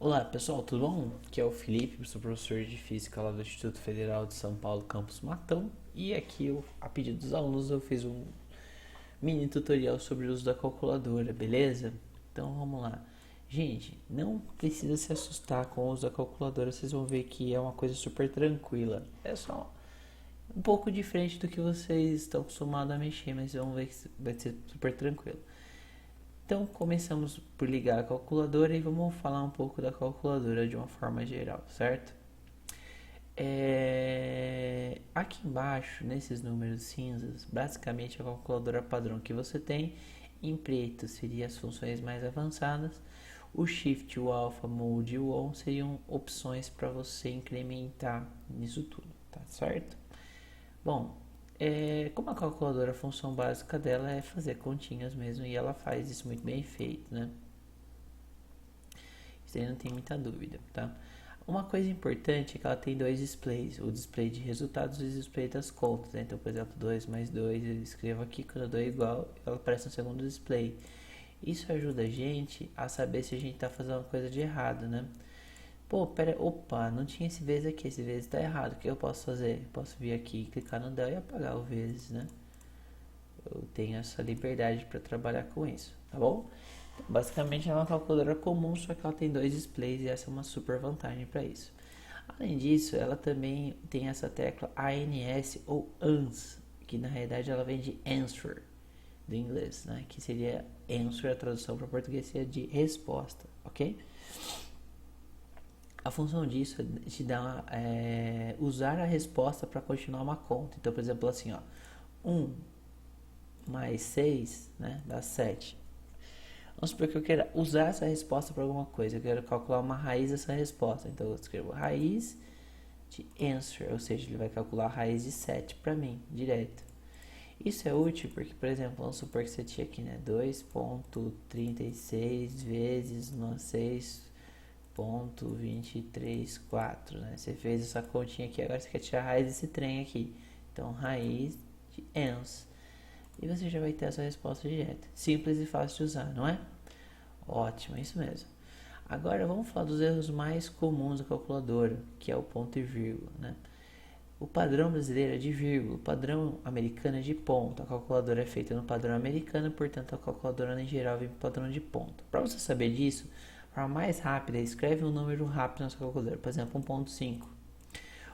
Olá pessoal, tudo bom? Aqui é o Felipe, sou professor de Física lá do Instituto Federal de São Paulo, campus Matão. E aqui, a pedido dos alunos, eu fiz um mini tutorial sobre o uso da calculadora, beleza? Então vamos lá. Gente, não precisa se assustar com o uso da calculadora, vocês vão ver que é uma coisa super tranquila. É só um pouco diferente do que vocês estão acostumados a mexer, mas vão ver que vai ser super tranquilo. Então começamos por ligar a calculadora e vamos falar um pouco da calculadora de uma forma geral, certo? Aqui embaixo, nesses números cinzas, basicamente a calculadora padrão que você tem. Em preto seriam as funções mais avançadas. O Shift, o Alpha, Mode e o On seriam opções para você incrementar nisso tudo, tá certo? Bom, como a calculadora, a função básica dela é fazer continhas mesmo, e ela faz isso muito bem feito, né? Isso aí não tem muita dúvida, tá? Uma coisa importante é que ela tem dois displays, o display de resultados e o display das contas, né? Então, por exemplo, 2 mais 2, eu escrevo aqui, quando eu dou igual, ela aparece no segundo display. Isso ajuda a gente a saber se a gente está fazendo uma coisa de errado, né? Pô, pera, opa, não tinha esse vezes aqui, esse vezes tá errado, o que eu posso fazer? Posso vir aqui, clicar no del e apagar o vezes, né? Eu tenho essa liberdade para trabalhar com isso, tá bom? Então, basicamente é uma calculadora comum, só que ela tem dois displays e essa é uma super vantagem para isso. Além disso, ela também tem essa tecla ANS ou ANS, que na realidade ela vem de answer, do inglês, né? Que seria answer, a tradução para português seria de resposta, ok? A função disso é te dar, usar a resposta para continuar uma conta. Então, por exemplo, assim, ó, 1 mais 6, né, dá 7. Vamos supor que eu queira usar essa resposta para alguma coisa. Eu quero calcular uma raiz dessa resposta. Então, eu escrevo raiz de answer, ou seja, ele vai calcular a raiz de 7 para mim, direto. Isso é útil porque, por exemplo, vamos supor que você tinha aqui, né, 2,36 vezes 6,234, né? Você fez essa continha aqui, agora você quer tirar a raiz desse trem aqui. Então, raiz de ans. E você já vai ter essa resposta direta. Simples e fácil de usar, não é? Ótimo, é isso mesmo. Agora vamos falar dos erros mais comuns da calculadora, que é o ponto e vírgula, né? O padrão brasileiro é de vírgula, o padrão americano é de ponto. A calculadora é feita no padrão americano, portanto a calculadora em geral vem para o padrão de ponto. Para você saber disso, a forma mais rápida, escreve um número rápido na sua calculadora, por exemplo, 1.5.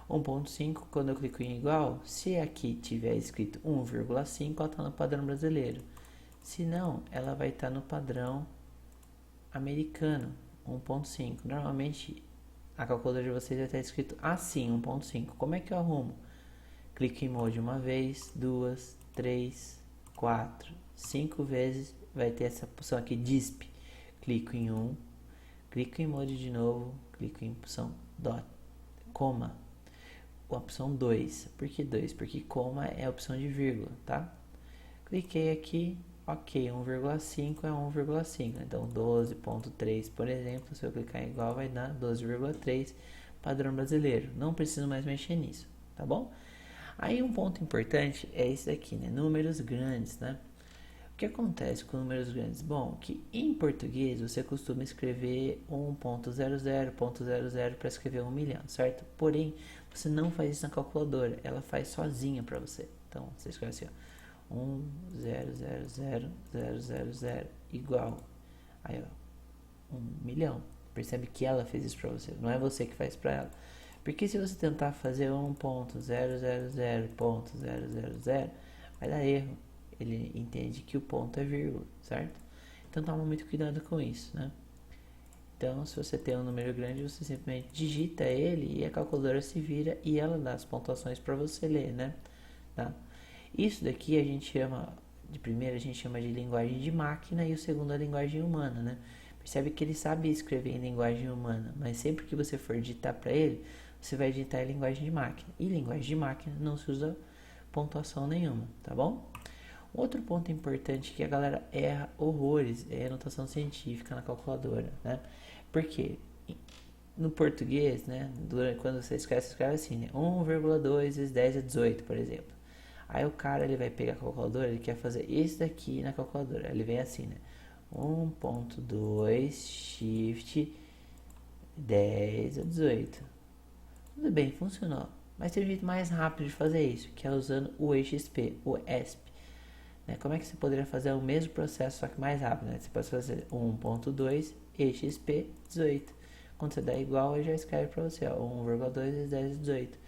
1.5, quando eu clico em igual, se aqui tiver escrito 1,5, ela está no padrão brasileiro. Se não, ela vai estar no padrão americano, 1.5. Normalmente, a calculadora de vocês vai estar escrito assim, 1.5. Como é que eu arrumo? Clico em Mode uma vez, duas, três, quatro, 5 vezes. Vai ter essa opção aqui, DISP. Clico em 1, clico em Mode de novo, clico em opção dot, coma. A opção 2. Por que 2? Porque coma é a opção de vírgula, tá? Cliquei aqui, ok, 1,5 é 1,5. Então 12,3, por exemplo, se eu clicar em igual vai dar 12,3, padrão brasileiro. Não preciso mais mexer nisso, tá bom? Aí um ponto importante é esse aqui, né? Números grandes, né? O que acontece com números grandes? Bom, que em português você costuma escrever 1.00, para escrever 1 milhão, certo? Porém, você não faz isso na calculadora, ela faz sozinha para você. Então, você escreve assim, ó, 1.000.000 igual, aí ó, 1 milhão. Percebe que ela fez isso para você, não é você que faz para ela. Porque se você tentar fazer 1.000.000, vai dar erro. Ele entende que o ponto é vírgula, certo? Então toma muito cuidado com isso, né? Então, se você tem um número grande, você simplesmente digita ele e a calculadora se vira e ela dá as pontuações para você ler, né? Tá? Isso daqui a gente chama, de primeira a gente chama de linguagem de máquina e o segundo é linguagem humana, né? Percebe que ele sabe escrever em linguagem humana, mas sempre que você for digitar para ele, você vai digitar em linguagem de máquina. E linguagem de máquina não se usa pontuação nenhuma, tá bom? Outro ponto importante que a galera erra horrores é a notação científica na calculadora, né? Porque no português, né, quando você escreve assim, né, 1,2 vezes 10 é 18, por exemplo. Aí o cara ele vai pegar a calculadora, ele quer fazer isso daqui na calculadora. Ele vem assim, né? 1.2 shift 10 a 18. Tudo bem, funcionou. Mas tem um jeito mais rápido de fazer isso, que é usando o EXP, o ESP. Né? Como é que você poderia fazer o mesmo processo, só que mais rápido? Né? Você pode fazer 1.2 EXP 18. Quando você dá igual, ele já escreve para você, ó, 1,2 vezes 10 vezes 18.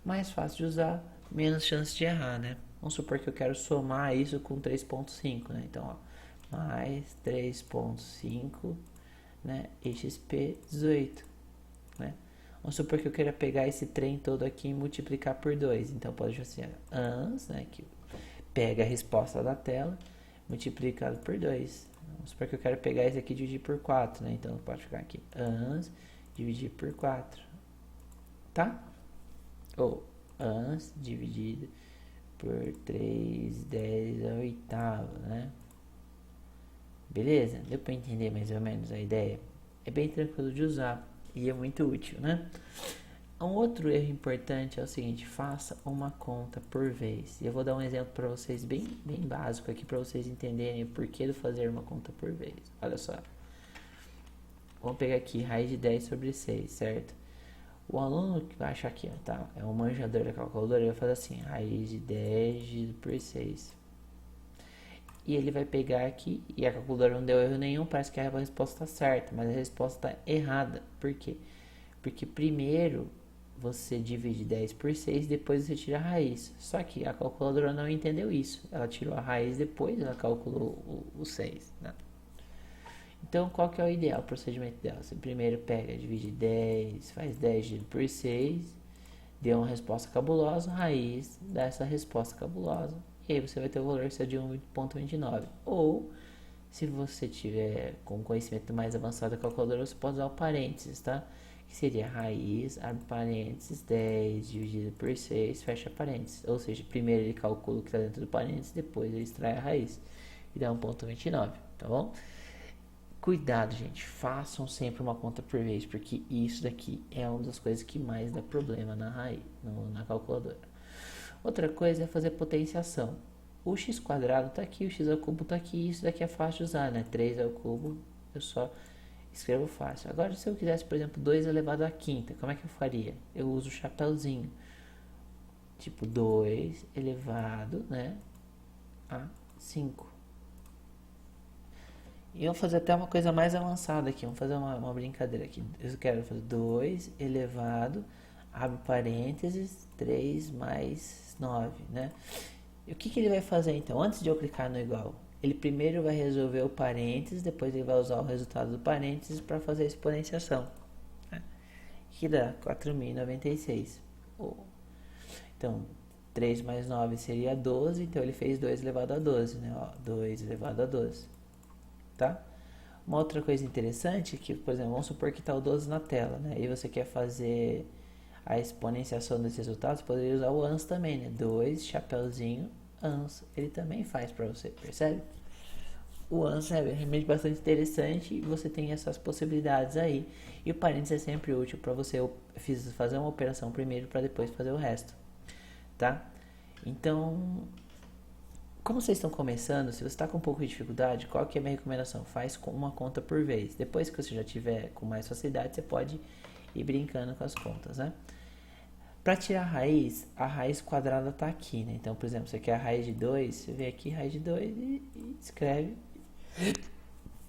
Mais fácil de usar, menos chance de errar, né? Vamos supor que eu quero somar isso com 3.5, né? Então, ó, mais 3.5, né? EXP 18, né? Vamos supor que eu queira pegar esse trem todo aqui e multiplicar por 2. Então, pode ser ans, né? Que pega a resposta da tela, multiplicado por 2. Vamos supor que eu quero pegar esse aqui e dividir por 4, né? Então, pode ficar aqui, ans, dividir por 4, tá? Ou ans, dividido por 3, 10 a oitava, né? Beleza? Deu para entender mais ou menos a ideia? É bem tranquilo de usar e é muito útil, né? Um outro erro importante é o seguinte: faça uma conta por vez. E eu vou dar um exemplo para vocês bem básico aqui para vocês entenderem o porquê de fazer uma conta por vez. Olha só. Vamos pegar aqui raiz de 10 sobre 6, certo? O aluno que vai achar aqui, ó, tá? É um manjador da calculadora, ele vai fazer assim, raiz de 10 dividido por 6. E ele vai pegar aqui, e a calculadora não deu erro nenhum, parece que a resposta está certa, mas a resposta está errada. Por quê? Porque primeiro você divide 10 por 6, depois você tira a raiz. Só que a calculadora não entendeu isso. Ela tirou a raiz depois, ela calculou o 6, né? Então, qual que é o ideal, o procedimento dela? Você primeiro pega, divide 10, faz 10 dividido por 6, deu uma resposta cabulosa, raiz dessa resposta cabulosa. E aí você vai ter o valor de 1.29. Ou, se você tiver com conhecimento mais avançado da calculadora, você pode usar o parênteses, tá? Que seria raiz, abre parênteses, 10 dividido por 6, fecha parênteses. Ou seja, primeiro ele calcula o que está dentro do parênteses, depois ele extrai a raiz e dá 1.29, tá bom? Cuidado, gente, façam sempre uma conta por vez, porque isso daqui é uma das coisas que mais dá problema na raiz, na calculadora. Outra coisa é fazer potenciação. O x quadrado está aqui, o x ao cubo está aqui, isso daqui é fácil de usar, né? 3 ao cubo, eu só escrevo fácil. Agora, se eu quisesse, por exemplo, 2 elevado à quinta, como é que eu faria? Eu uso o chapéuzinho. Tipo, 2 elevado, né, a 5. E eu vou fazer até uma coisa mais avançada aqui. Vamos fazer uma brincadeira aqui. Eu quero fazer 2 elevado, abre parênteses, 3 mais 9, né? E o que ele vai fazer então? Antes de eu clicar no igual, ele primeiro vai resolver o parênteses, depois ele vai usar o resultado do parênteses para fazer a exponenciação, né? Que dá 4.096. Então, 3 mais 9 seria 12, então ele fez 2 elevado a 12, né? Ó, 2 elevado a 12. Tá? Uma outra coisa interessante é que, por exemplo, vamos supor que está o 12 na tela, né? E você quer fazer a exponenciação desses resultados, você poderia usar o ans também, né? 2, chapéuzinho, ans. Ele também faz para você, percebe? O ans é realmente bastante interessante e você tem essas possibilidades aí. E o parênteses é sempre útil para você fazer uma operação primeiro para depois fazer o resto, tá? Então, como vocês estão começando, se você está com um pouco de dificuldade, qual que é a minha recomendação? Faz com uma conta por vez. Depois que você já tiver com mais facilidade, você pode ir brincando com as contas, né? Para tirar a raiz quadrada está aqui, né? Então, por exemplo, você quer a raiz de 2, você vem aqui, raiz de 2 e escreve.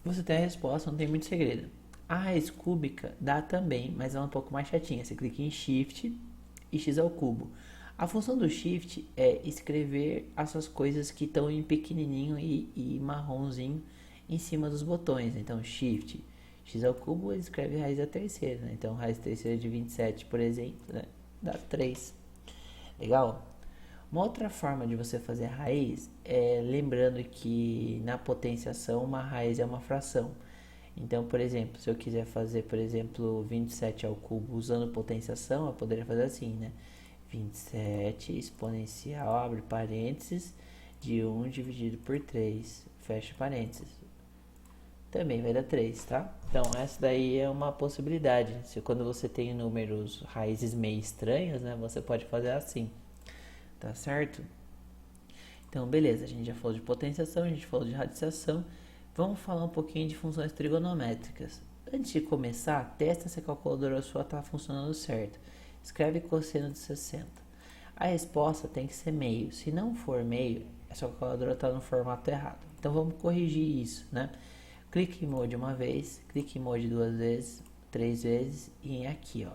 Você tem a resposta, não tem muito segredo. A raiz cúbica dá também, mas é um pouco mais chatinha. Você clica em Shift e x ao cubo. A função do Shift é escrever essas coisas que estão em pequenininho e marronzinho em cima dos botões. Então, Shift, x ao cubo, ele escreve raiz da terceira, né? Então, raiz terceira de 27, por exemplo, né, dá 3. Legal? Uma outra forma de você fazer raiz é lembrando que na potenciação uma raiz é uma fração. Então, por exemplo, se eu quiser fazer, por exemplo, 27 ao cubo usando potenciação, eu poderia fazer assim, né? 27 exponencial, abre parênteses, de 1 dividido por 3, fecha parênteses. Também vai dar 3, tá? Então, essa daí é uma possibilidade. Se quando você tem números raízes meio estranhas, né? Você pode fazer assim, tá certo? Então, beleza. A gente já falou de potenciação, a gente falou de radiciação. Vamos falar um pouquinho de funções trigonométricas. Antes de começar, testa se a calculadora sua está funcionando certo. Escreve cosseno de 60. A resposta tem que ser meio. Se não for meio, a sua calculadora está no formato errado. Então vamos corrigir isso, né? Clique em Mode uma vez, clique em Mode 2 vezes, 3 vezes e aqui, ó.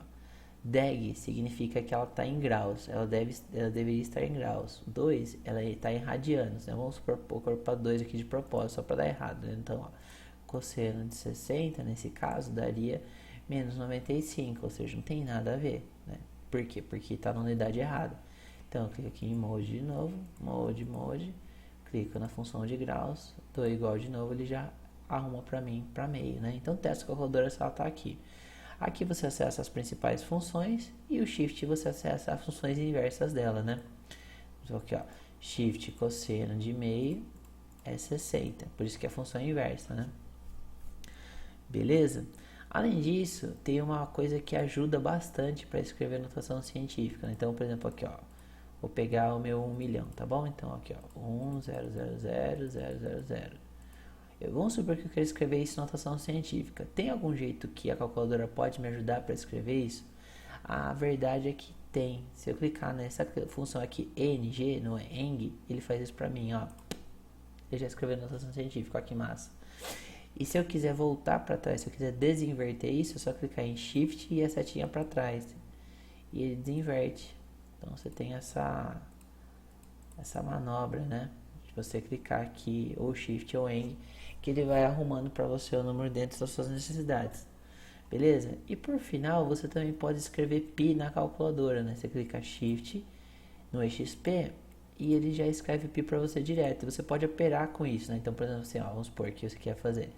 Deg significa que ela está em graus, ela deveria estar em graus. 2, ela está em radianos, né? Vamos pôr para 2 aqui de propósito, só para dar errado, né? Então, ó, cosseno de 60, nesse caso, daria menos 95, ou seja, não tem nada a ver, né? Por quê? Porque está na unidade errada. Então, eu clico aqui em Mode de novo, Mode, clico na função de graus, dou igual de novo, ele já arruma para mim para meio, né? Então, testa a calculadora se ela está aqui. Aqui você acessa as principais funções e o Shift você acessa as funções inversas dela, né? Então aqui, ó, Shift cosseno de meio é 60, por isso que é a função inversa, né? Beleza? Além disso, tem uma coisa que ajuda bastante para escrever notação científica, né? Então, por exemplo, aqui, ó, vou pegar o meu 1 milhão, tá bom? Então, aqui, ó, 1,000,000. Vamos supor que eu quero escrever isso em notação científica. Tem algum jeito que a calculadora pode me ajudar para escrever isso? A verdade é que tem. Se eu clicar nessa função aqui, ng, no eng, ele faz isso para mim, ó. Ele já escreveu notação científica, ó que massa. E se eu quiser voltar para trás, se eu quiser desinverter isso, é só clicar em Shift e a setinha para trás. E ele desinverte. Então você tem essa manobra, né? De você clicar aqui, ou Shift ou eng, que ele vai arrumando para você o número dentro das suas necessidades. Beleza? E por final, você também pode escrever pi na calculadora, né? Você clica Shift no EXP e ele já escreve pi para você direto. Você pode operar com isso, né? Então, por exemplo, assim, ó, vamos supor que você quer fazer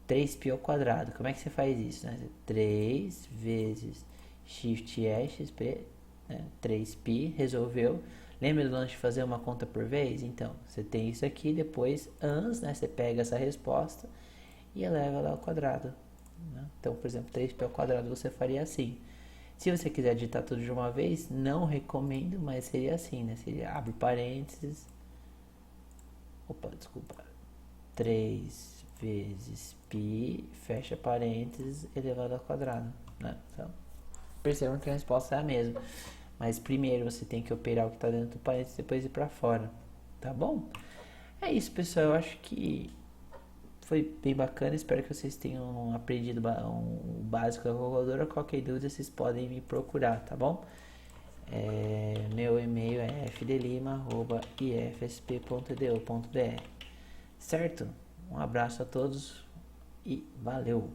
3π ao quadrado. Como é que você faz isso, né? 3 vezes Shift EXP, né? 3π, resolveu. Lembra do lance de fazer uma conta por vez? Então, você tem isso aqui, depois ans, né? Você pega essa resposta e eleva ela ao quadrado, né? Então, por exemplo, 3π ao quadrado você faria assim. Se você quiser digitar tudo de uma vez, não recomendo, mas seria assim, né? Seria abre parênteses. Opa, desculpa. 3 vezes π, fecha parênteses, elevado ao quadrado, né? Então, percebam que a resposta é a mesma. Mas primeiro você tem que operar o que está dentro do parênteses, depois ir para fora, tá bom? É isso, pessoal. Eu acho que foi bem bacana. Espero que vocês tenham aprendido um básico da calculadora. Qualquer dúvida, vocês podem me procurar, tá bom? Meu e-mail é fdelima@ifsp.edu.br. Certo? Um abraço a todos e valeu!